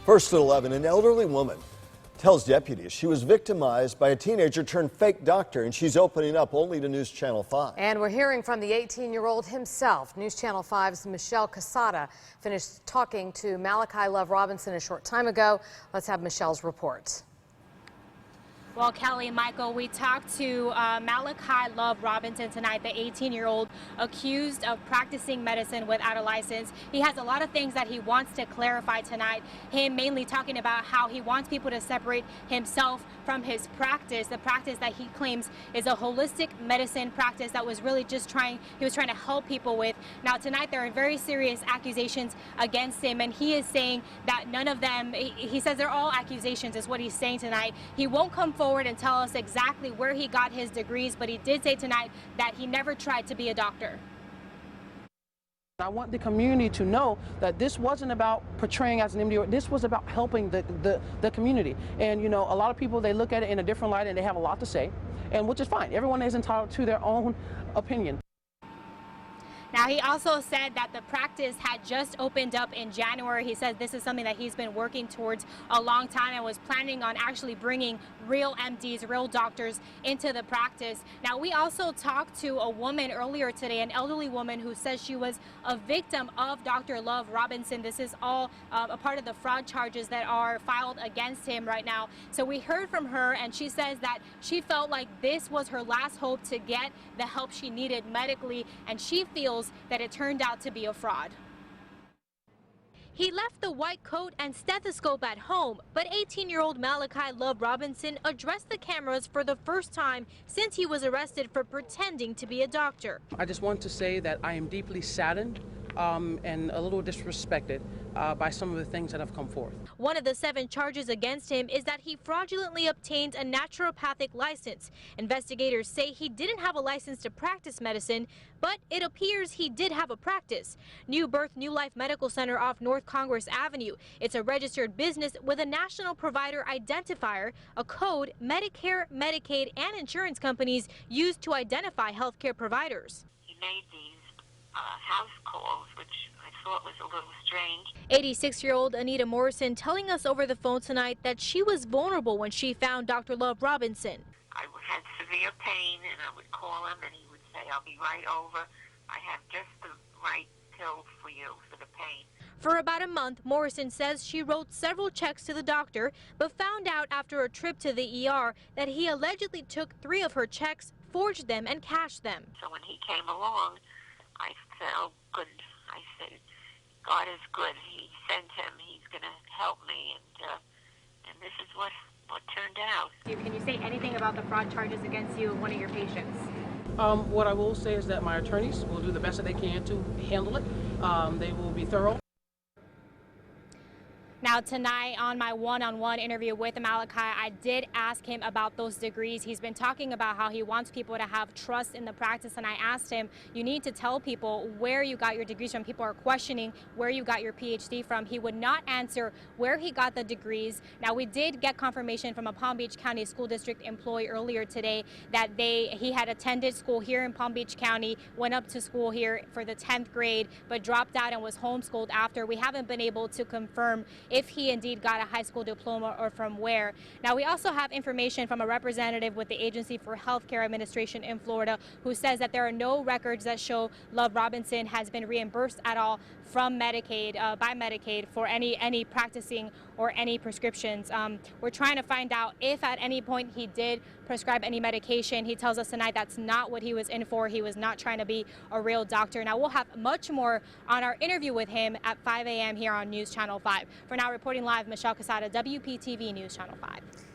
First at 11, an elderly woman tells deputies she was victimized by a teenager turned fake doctor, and she's opening up only to News Channel 5. And we're hearing from the 18-year-old himself. News Channel 5's Michelle Casada finished talking to Malachi Love-Robinson a short time ago. Let's have Michelle's report. Well, Kelly and Michael, we talked to Malachi Love-Robinson tonight, the 18-year-old accused of practicing medicine without a license. He has a lot of things that he wants to clarify tonight. Him mainly talking about how he wants people to separate himself from his practice, the practice that he claims is a holistic medicine practice that was really just trying to help people with. Now, tonight there are very serious accusations against him, and he is saying that none of them, he says they're all accusations is what he's saying tonight. He won't come forward and tell us exactly where he got his degrees, but he did say tonight that he never tried to be a doctor. I want the community to know that this wasn't about portraying as an MD. This was about helping the community. And, you know, a lot of people, they look at it in a different light and they have a lot to say, and which is fine. Everyone is entitled to their own opinion. Now, he also said that the practice had just opened up in January. He said this is something that he's been working towards a long time and was planning on actually bringing real MDs, real doctors into the practice. Now, we also talked to a woman earlier today, an elderly woman who says she was a victim of Dr. Love-Robinson. This is all a part of the fraud charges that are filed against him right now. So we heard from her, and she says that she felt like this was her last hope to get the help she needed medically, and she feels that it turned out to be a fraud. He left the white coat and stethoscope at home, but 18-year-old Malachi Love-Robinson addressed the cameras for the first time since he was arrested for pretending to be a doctor. I just want to say that I am deeply saddened and a little disrespected by some of the things that have come forth. One of the 7 charges against him is that he fraudulently obtained a naturopathic license. Investigators say he didn't have a license to practice medicine, but it appears he did have a practice. New Birth New Life Medical Center off North Congress Avenue. It's a registered business with a national provider identifier, a code Medicare, Medicaid, and insurance companies use to identify healthcare providers. He made these house calls, which I thought was a little strange. 86-year-old Anita Morrison telling us over the phone tonight that she was vulnerable when she found Dr. Love-Robinson. I had severe pain, and I would call him, and he would say, "I'll be right over. I have just the right pill for you for the pain." For about a month, Morrison says she wrote several checks to the doctor, but found out after a trip to the ER that he allegedly took 3 of her checks, forged them, and cashed them. So when he came along, I felt good. I said, God is good. He sent him. He's going to help me. And this is what turned out. Can you say anything about the fraud charges against you of one of your patients? What I will say is that my attorneys will do the best that they can to handle it. They will be thorough. Now, tonight on my one-on-one interview with Malachi, I did ask him about those degrees. He's been talking about how he wants people to have trust in the practice, and I asked him, you need to tell people where you got your degrees from. People are questioning where you got your PhD from. He would not answer where he got the degrees. Now, we did get confirmation from a Palm Beach County School District employee earlier today that he had attended school here in Palm Beach County, went up to school here for the 10th grade, but dropped out and was homeschooled after. We haven't been able to confirm if he indeed got a high school diploma or from where. Now, we also have information from a representative with the Agency for Healthcare Administration in Florida who says that there are no records that show Love-Robinson has been reimbursed at all from Medicaid, by Medicaid, for any practicing or any prescriptions. We're trying to find out if at any point he did prescribe any medication. He tells us tonight that's not what he was in for. He was not trying to be a real doctor. Now, we'll have much more on our interview with him at 5 a.m. here on News Channel 5. For now, reporting live, Michelle Casada, WPTV News Channel 5.